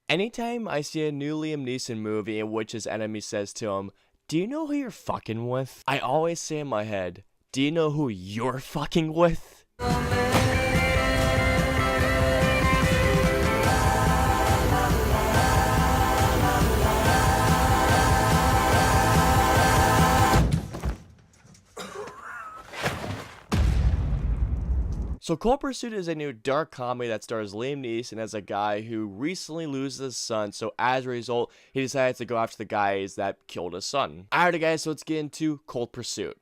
Anytime I see a new Liam Neeson movie in which his enemy says to him, "Do you know who you're fucking with?" I always say in my head, "Do you know who you're fucking with?" So Cold Pursuit is a new dark comedy that stars Liam Neeson as a guy who recently loses his son, so as a result, he decides to go after the guys that killed his son. Alright guys, so let's get into Cold Pursuit.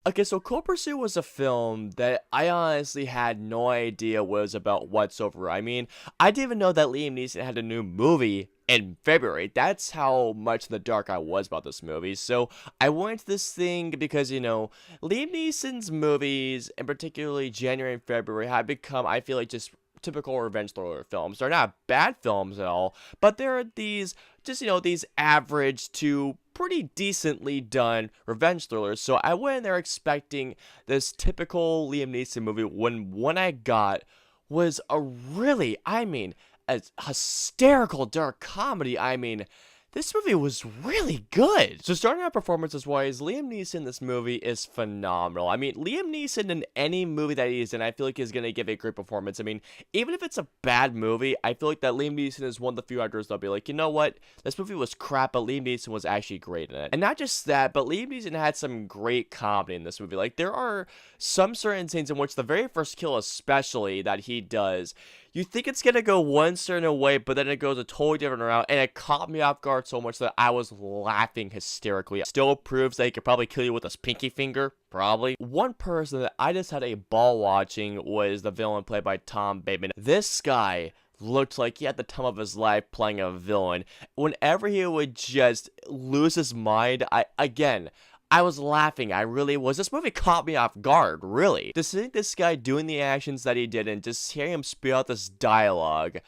Okay, so Cold Pursuit was a film that I honestly had no idea what it was about whatsoever. I mean, I didn't even know that Liam Neeson had a new movie in February. That's how much in the dark I was about this movie. So I went into this thing because, you know, Liam Neeson's movies, and particularly January and February, have become, I feel like, just typical revenge thriller films. They're not bad films at all, but there are these, just, you know, these average to pretty decently done revenge thrillers. So I went in there expecting this typical Liam Neeson movie when what I got was a really, I mean, a hysterical dark comedy. I mean, this movie was really good. So starting out performances-wise, Liam Neeson in this movie is phenomenal. I mean, Liam Neeson in any movie that he's in, I feel like he's going to give a great performance. I mean, even if it's a bad movie, I feel like that Liam Neeson is one of the few actors that'll be like, you know what? This movie was crap, but Liam Neeson was actually great in it. And not just that, but Liam Neeson had some great comedy in this movie. Like, there are some certain scenes in which the very first kill especially that he does, you think it's gonna go one certain way, but then it goes a totally different route, and it caught me off guard so much that I was laughing hysterically. Still proves that he could probably kill you with his pinky finger, probably. One person that I just had a ball watching was the villain played by Tom Bateman. This guy looked like he had the time of his life playing a villain. Whenever he would just lose his mind, I was laughing. I really was. This movie caught me off guard, really. To see this guy doing the actions that he did and just hearing him spew out this dialogue.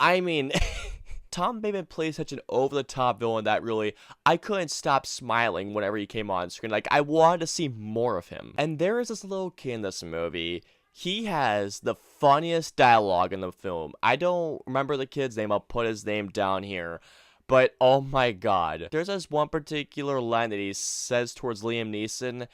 I mean, Tom Bateman plays such an over-the-top villain that really, I couldn't stop smiling whenever he came on screen. Like, I wanted to see more of him. And there is this little kid in this movie. He has the funniest dialogue in the film. I don't remember the kid's name. I'll put his name down here. But, oh my god, there's this one particular line that he says towards Liam Neeson.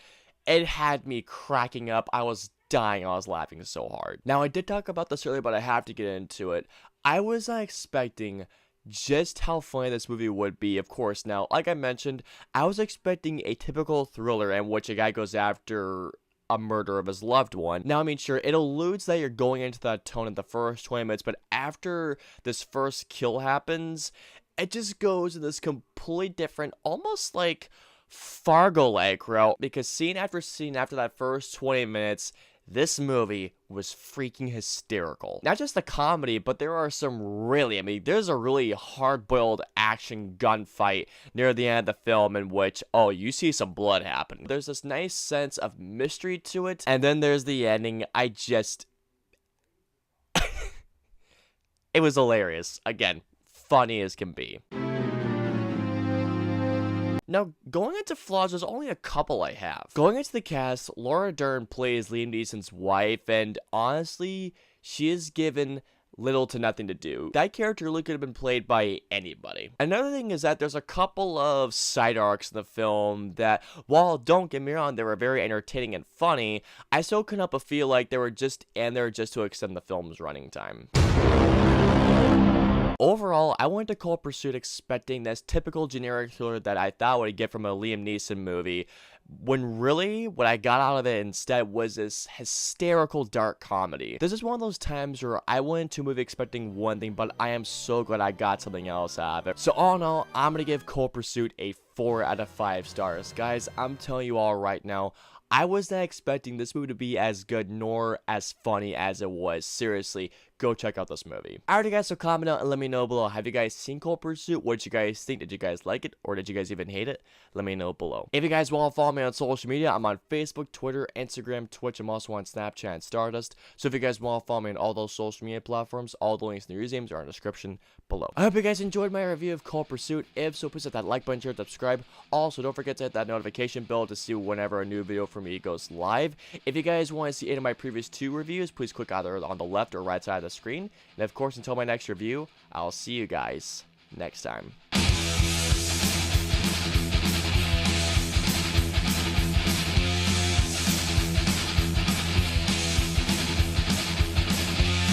It had me cracking up. I was dying. I was laughing so hard. Now, I did talk about this earlier, but I have to get into it. I was not expecting just how funny this movie would be, of course. Now, like I mentioned, I was expecting a typical thriller in which a guy goes after a murder of his loved one. Now, I mean, sure, it alludes that you're going into that tone in the first 20 minutes, but after this first kill happens, it just goes in this completely different, almost like Fargo-like route, because scene after scene after that first 20 minutes, this movie was freaking hysterical. Not just the comedy, but there are some really, I mean, there's a really hard-boiled action gunfight near the end of the film in which, oh, you see some blood happen. There's this nice sense of mystery to it, and then there's the ending. It was hilarious. Again, funny as can be. Now, going into flaws, there's only a couple I have. Going into the cast, Laura Dern plays Liam Neeson's wife, and honestly, she is given little to nothing to do. That character really could have been played by anybody. Another thing is that there's a couple of side arcs in the film that, while don't get me wrong, they were very entertaining and funny, I still couldn't help but feel like they were just to extend the film's running time. Overall, I went to Cold Pursuit expecting this typical generic thriller that I thought I would get from a Liam Neeson movie, when really what I got out of it instead was this hysterical dark comedy. This is one of those times where I went into a movie expecting one thing, but I am so glad I got something else out of it. So all in all, I'm gonna give Cold Pursuit a 4 out of 5 stars. Guys, I'm telling you all right now, I was not expecting this movie to be as good nor as funny as it was. Seriously, go check out this movie. Alright guys, so comment down and let me know below. Have you guys seen Cold Pursuit? What did you guys think? Did you guys like it? Or did you guys even hate it? Let me know below. If you guys want to follow me on social media, I'm on Facebook, Twitter, Instagram, Twitch. I'm also on Snapchat and Stardust. So if you guys want to follow me on all those social media platforms, all the links in the usernames are in the description below. I hope you guys enjoyed my review of Cold Pursuit. If so, please hit that like button, share, subscribe. Also, don't forget to hit that notification bell to see whenever a new video from me goes live. If you guys want to see any of my previous 2 reviews, please click either on the left or right side of the screen. And of course, until my next review, I'll see you guys next time.